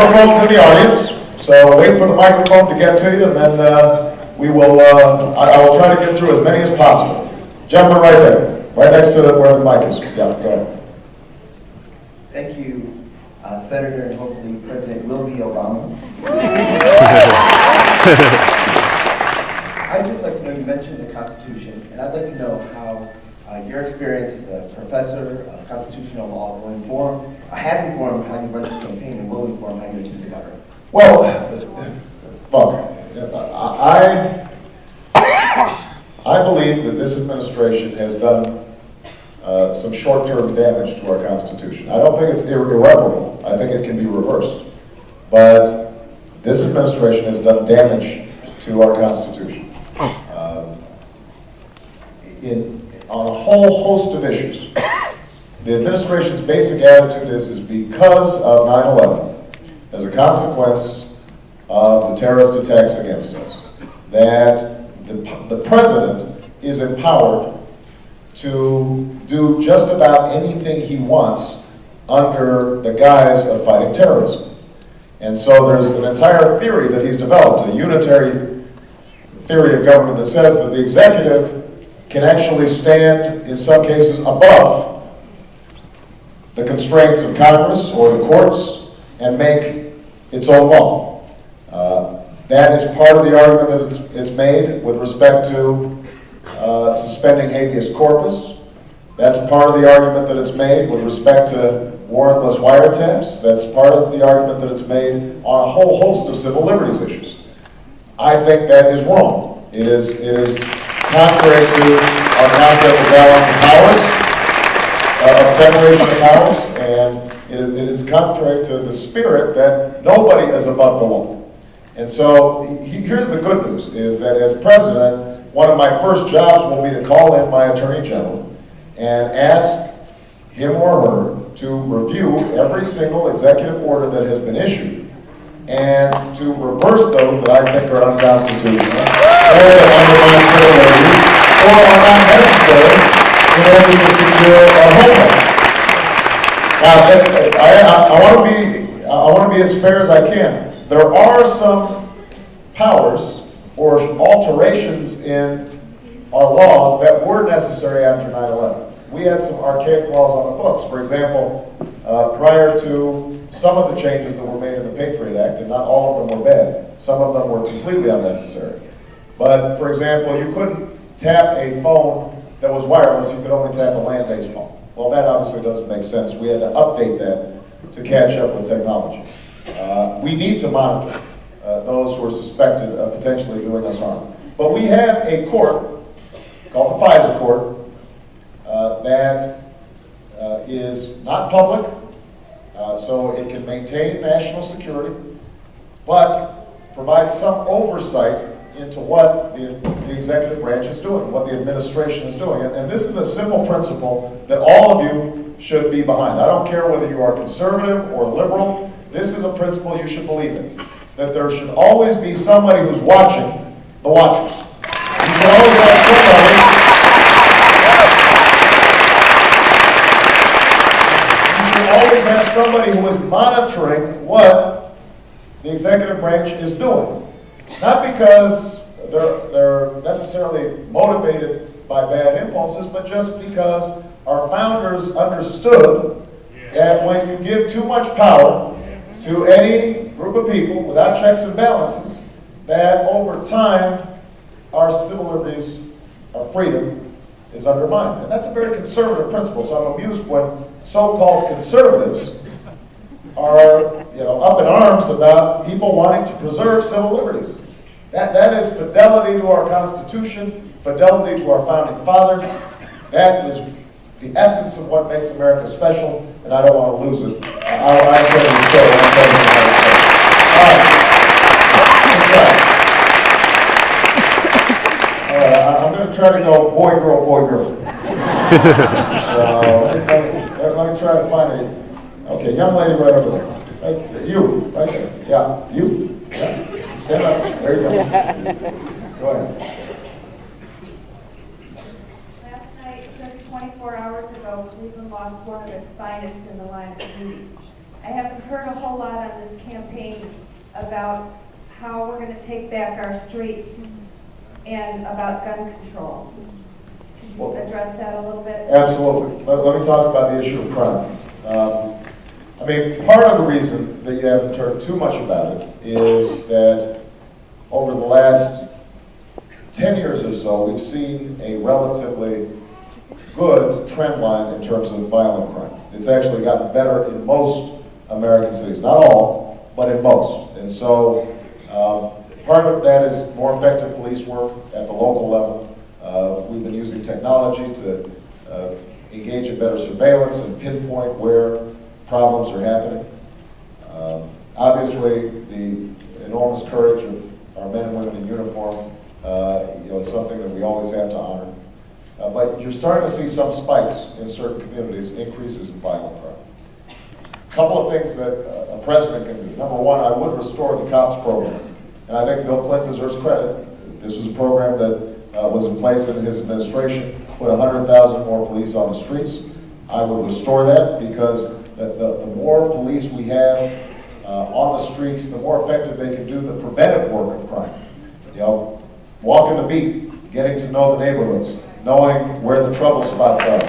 Microphone to the audience, so wait for the microphone to get to you, and then we will, I will try to get through as many as possible. Gentleman right there, right next to where the mic is. Yeah, go ahead. Thank you, Senator, and hopefully President will be Obama. I'd just like to know, you mentioned the Constitution, and I'd like to know how your experience as a professor of constitutional law will inform, has informed how you run this campaign and will inform how you achieve the government. Well, I believe that this administration has done some short-term damage to our Constitution. I don't think it's irreparable. I think it can be reversed. But this administration has done damage to our Constitution on a whole host of issues. The administration's basic attitude is because of 9/11, as a consequence of the terrorist attacks against us, that the president is empowered to do just about anything he wants under the guise of fighting terrorism. And so there's an entire theory that he's developed, a unitary theory of government that says that the executive can actually stand, in some cases, above the constraints of Congress or the courts and make its own law. That is part of the argument that it's made with respect to suspending habeas corpus. That's part of the argument that it's made with respect to warrantless wiretaps. That's part of the argument that it's made on a whole host of civil liberties issues. I think that is wrong. It is contrary to our concept of balance of powers, of separation of powers, and it is contrary to the spirit that nobody is above the law. And so here's the good news, is that as president, one of my first jobs will be to call in my attorney general and ask him or her to review every single executive order that has been issued and to reverse those that I think are unconstitutional or that undermine civil liberties or are not necessary in order to secure our homeland. Now, I want to be as fair as I can. There are some powers or alterations in our laws that were necessary after 9/11. We had some archaic laws on the books. For example, prior to some of the changes that were made in the Patriot Act, and not all of them were bad, some of them were completely unnecessary. But, for example, you couldn't tap a phone that was wireless, you could only tap a land-based phone. Well, that obviously doesn't make sense. We had to update that to catch up with technology. We need to monitor those who are suspected of potentially doing us harm. But we have a court called the FISA court that is not public, so it can maintain national security, but provides some oversight into what the executive branch is doing, what the administration is doing. And this is a simple principle that all of you should be behind. I don't care whether you are conservative or liberal. This is a principle you should believe in, that there should always be somebody who's watching the watchers. You should always have somebody. You should always have somebody who is monitoring what the executive branch is doing. Not because they're necessarily motivated by bad impulses, but just because our founders understood that when you give too much power to any group of people without checks and balances, that over time our civil liberties, our freedom is undermined. And that's a very conservative principle, so I'm amused when so-called conservatives are up in arms about people wanting to preserve civil liberties. That is fidelity to our Constitution, fidelity to our founding fathers. That is the essence of what makes America special, and I don't want to lose it. I'm going to try to go boy, girl, boy, girl. So let me try to find a, okay, young lady right over there. Right, you, right there. Yeah, you. Yeah. Stand up. There you go. Go ahead. Last night, just 24 hours ago, Cleveland lost one of its finest in the line of duty. I haven't heard a whole lot on this campaign about how we're going to take back our streets and about gun control. Could you address that a little bit? Absolutely. Let me talk about the issue of crime. I mean, part of the reason that you haven't heard too much about it is that over the last 10 years or so, we've seen a relatively good trend line in terms of violent crime. It's actually gotten better in most American cities. Not all, but in most. And so part of that is more effective police work at the local level. We've been using technology to engage in better surveillance and pinpoint where problems are happening. Obviously, the enormous courage of our men and women in uniform is something that we always have to honor. But you're starting to see some spikes in certain communities, increases in violent crime. A couple of things that a president can do. Number one, I would restore the COPS program. And I think Bill Clinton deserves credit. This was a program that was in place in his administration, put 100,000 more police on the streets. I would restore that because the more police we have on the streets, the more effective they can do the preventive work of crime. Walking the beat, getting to know the neighborhoods, knowing where the trouble spots are,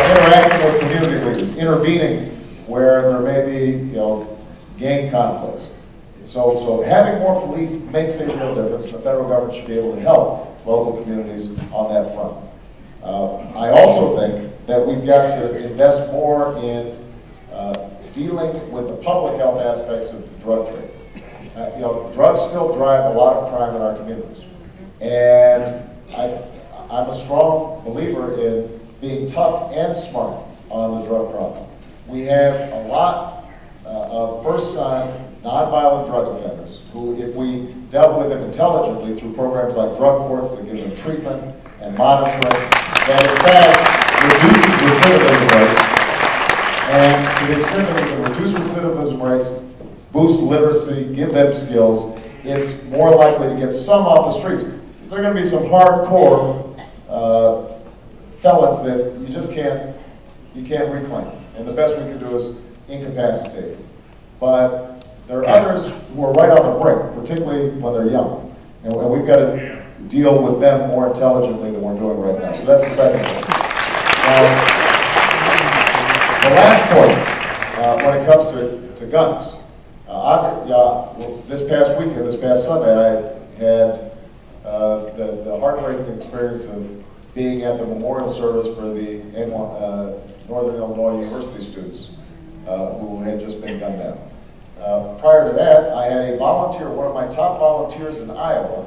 interacting with community leaders, intervening where there may be, gang conflicts. So having more police makes a real difference. The federal government should be able to help local communities on that front. I also think that we've got to invest more in dealing with the public health aspects of the drug trade. Drugs still drive a lot of crime in our communities. And I'm a strong believer in being tough and smart on the drug problem. We have a lot of first-time, nonviolent drug offenders who, if we dealt with them intelligently through programs like drug courts that give them treatment and monitoring, that in fact reduces recidivism rates. And to the extent that we can reduce recidivism rates, boost literacy, give them skills, it's more likely to get some off the streets. There are going to be some hardcore felons that you just can't reclaim. And the best we can do is incapacitate. But there are others who are right on the brink, particularly when they're young. And we've got to deal with them more intelligently than we're doing right now. So that's the second point. The last point, when it comes to guns. This past weekend, this past Sunday, I had the heartbreaking experience of being at the memorial service for the Northern Illinois University students who had just been gunned down. Prior to that, I had a volunteer, one of my top volunteers in Iowa,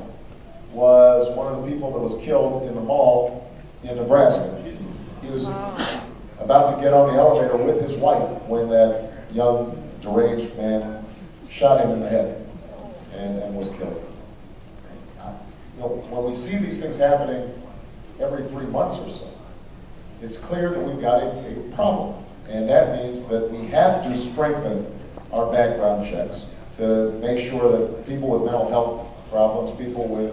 was one of the people that was killed in the mall in Nebraska. He was about to get on the elevator with his wife when that young, deranged man shot him in the head and was killed. When we see these things happening every 3 months or so, it's clear that we've got a problem. And that means that we have to strengthen our background checks to make sure that people with mental health problems, people with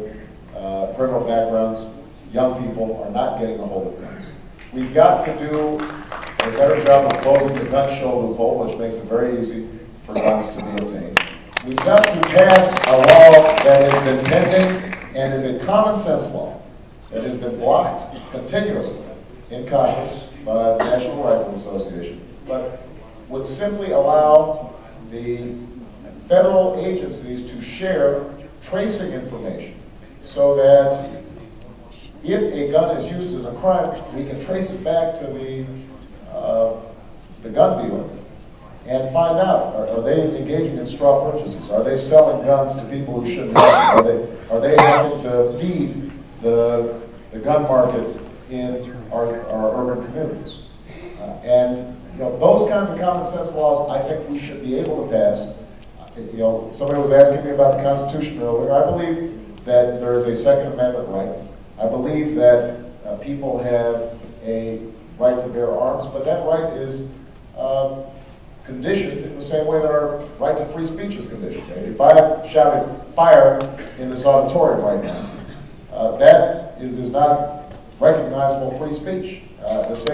criminal backgrounds, young people are not getting a hold of guns. We've got to do a better job of closing the gun show loophole, which makes it very easy for guns to be obtained. We've got to pass a law that has been pending and is a common sense law that has been blocked continuously in Congress by the National Rifle Association, but would simply allow the federal agencies to share tracing information so that if a gun is used in a crime, we can trace it back to the gun dealer and find out, are they engaging in straw purchases? Are they selling guns to people who shouldn't have them? Are they helping to feed the gun market in our urban communities? And those kinds of common sense laws, I think we should be able to pass. Somebody was asking me about the Constitution earlier. I believe that there is a Second Amendment right. I believe that people have a right to bear arms, but that right is conditioned in the same way that our right to free speech is conditioned. If I shouted fire in this auditorium right now, that is not recognizable free speech. The state